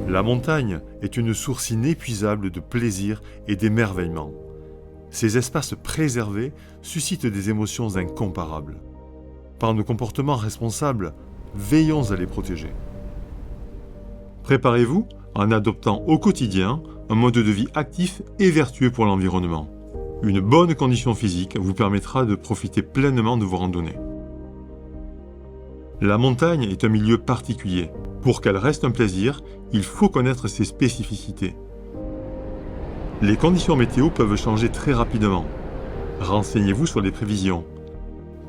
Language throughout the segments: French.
La montagne est une source inépuisable de plaisir et d'émerveillement. Ces espaces préservés suscitent des émotions incomparables. Par nos comportements responsables, veillons à les protéger. Préparez-vous en adoptant au quotidien un mode de vie actif et vertueux pour l'environnement. Une bonne condition physique vous permettra de profiter pleinement de vos randonnées. La montagne est un milieu particulier. Pour qu'elle reste un plaisir, il faut connaître ses spécificités. Les conditions météo peuvent changer très rapidement. Renseignez-vous sur les prévisions.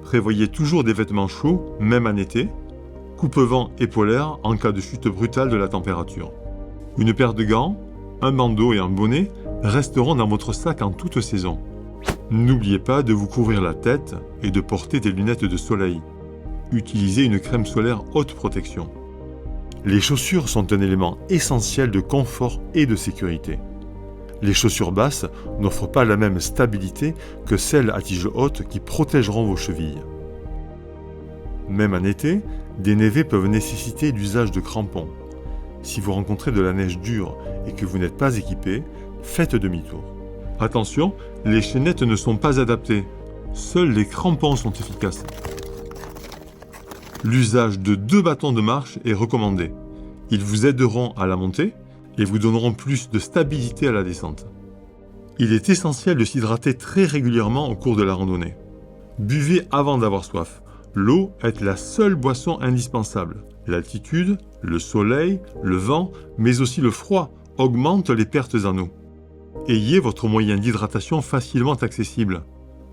Prévoyez toujours des vêtements chauds, même en été. Coupe-vent et polaire en cas de chute brutale de la température. Une paire de gants, un bandeau et un bonnet resteront dans votre sac en toute saison. N'oubliez pas de vous couvrir la tête et de porter des lunettes de soleil. Utilisez une crème solaire haute protection. Les chaussures sont un élément essentiel de confort et de sécurité. Les chaussures basses n'offrent pas la même stabilité que celles à tige haute qui protégeront vos chevilles. Même en été, des névés peuvent nécessiter l'usage de crampons. Si vous rencontrez de la neige dure et que vous n'êtes pas équipé, faites demi-tour. Attention, les chaînettes ne sont pas adaptées. Seuls les crampons sont efficaces. L'usage de 2 bâtons de marche est recommandé. Ils vous aideront à la montée et vous donneront plus de stabilité à la descente. Il est essentiel de s'hydrater très régulièrement au cours de la randonnée. Buvez avant d'avoir soif. L'eau est la seule boisson indispensable. L'altitude, le soleil, le vent, mais aussi le froid augmentent les pertes en eau. Ayez votre moyen d'hydratation facilement accessible.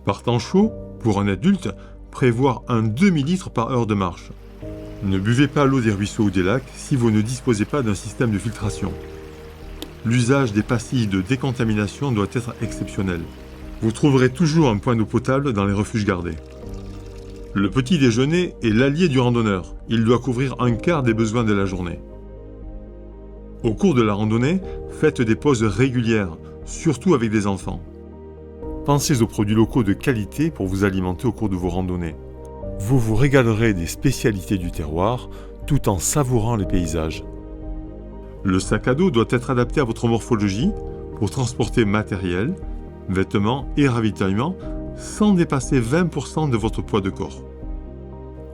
Par temps chaud, pour un adulte, prévoir un demi-litre par heure de marche. Ne buvez pas l'eau des ruisseaux ou des lacs si vous ne disposez pas d'un système de filtration. L'usage des pastilles de décontamination doit être exceptionnel. Vous trouverez toujours un point d'eau potable dans les refuges gardés. Le petit déjeuner est l'allié du randonneur. Il doit couvrir un quart des besoins de la journée. Au cours de la randonnée, faites des pauses régulières, surtout avec des enfants. Pensez aux produits locaux de qualité pour vous alimenter au cours de vos randonnées. Vous vous régalerez des spécialités du terroir tout en savourant les paysages. Le sac à dos doit être adapté à votre morphologie pour transporter matériel, vêtements et ravitaillement sans dépasser 20% de votre poids de corps.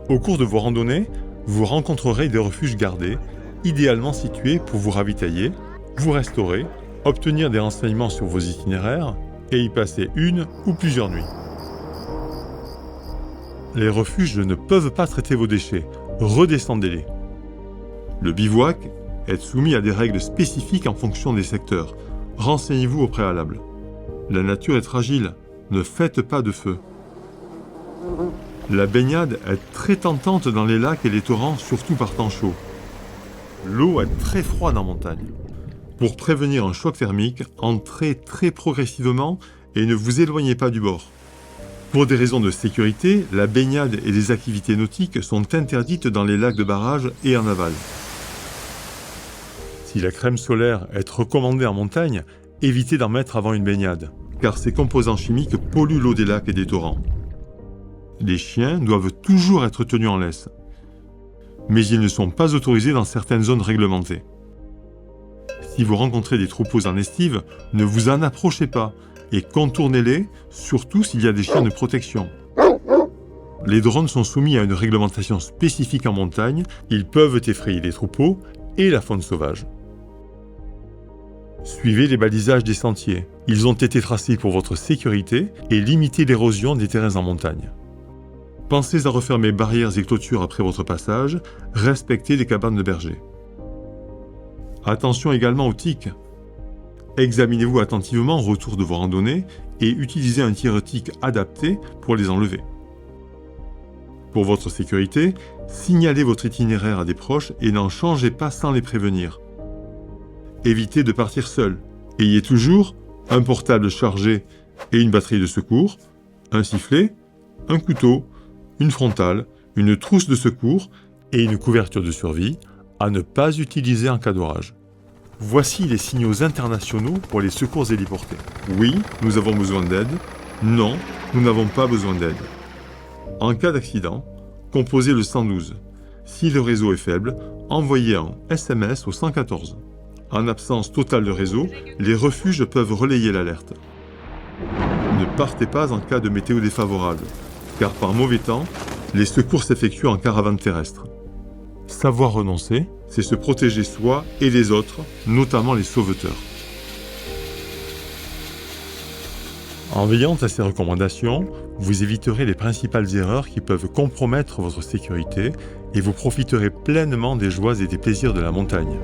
Au cours de vos randonnées, vous rencontrerez des refuges gardés, idéalement situés pour vous ravitailler, vous restaurer, obtenir des renseignements sur vos itinéraires et y passer une ou plusieurs nuits. Les refuges ne peuvent pas traiter vos déchets, redescendez-les. Le bivouac est soumis à des règles spécifiques en fonction des secteurs. Renseignez-vous au préalable. La nature est fragile, ne faites pas de feu. La baignade est très tentante dans les lacs et les torrents, surtout par temps chaud. L'eau est très froide en montagne. Pour prévenir un choc thermique, entrez très progressivement et ne vous éloignez pas du bord. Pour des raisons de sécurité, la baignade et les activités nautiques sont interdites dans les lacs de barrage et en aval. Si la crème solaire est recommandée en montagne, évitez d'en mettre avant une baignade, car ces composants chimiques polluent l'eau des lacs et des torrents. Les chiens doivent toujours être tenus en laisse, mais ils ne sont pas autorisés dans certaines zones réglementées. Si vous rencontrez des troupeaux en estive, ne vous en approchez pas et contournez-les, surtout s'il y a des chiens de protection. Les drones sont soumis à une réglementation spécifique en montagne, ils peuvent effrayer les troupeaux et la faune sauvage. Suivez les balisages des sentiers. Ils ont été tracés pour votre sécurité et limiter l'érosion des terrains en montagne. Pensez à refermer barrières et clôtures après votre passage, respectez les cabanes de bergers. Attention également aux tiques. Examinez-vous attentivement au retour de vos randonnées et utilisez un tire-tique adapté pour les enlever. Pour votre sécurité, signalez votre itinéraire à des proches et n'en changez pas sans les prévenir. Évitez de partir seul. Ayez toujours un portable chargé et une batterie de secours, un sifflet, un couteau, une frontale, une trousse de secours et une couverture de survie à ne pas utiliser en cas d'orage. Voici les signaux internationaux pour les secours héliportés. Oui, nous avons besoin d'aide. Non, nous n'avons pas besoin d'aide. En cas d'accident, composez le 112. Si le réseau est faible, envoyez un SMS au 114. En absence totale de réseau, les refuges peuvent relayer l'alerte. Ne partez pas en cas de météo défavorable, car par mauvais temps, les secours s'effectuent en caravane terrestre. Savoir renoncer, c'est se protéger soi et les autres, notamment les sauveteurs. En veillant à ces recommandations, vous éviterez les principales erreurs qui peuvent compromettre votre sécurité et vous profiterez pleinement des joies et des plaisirs de la montagne.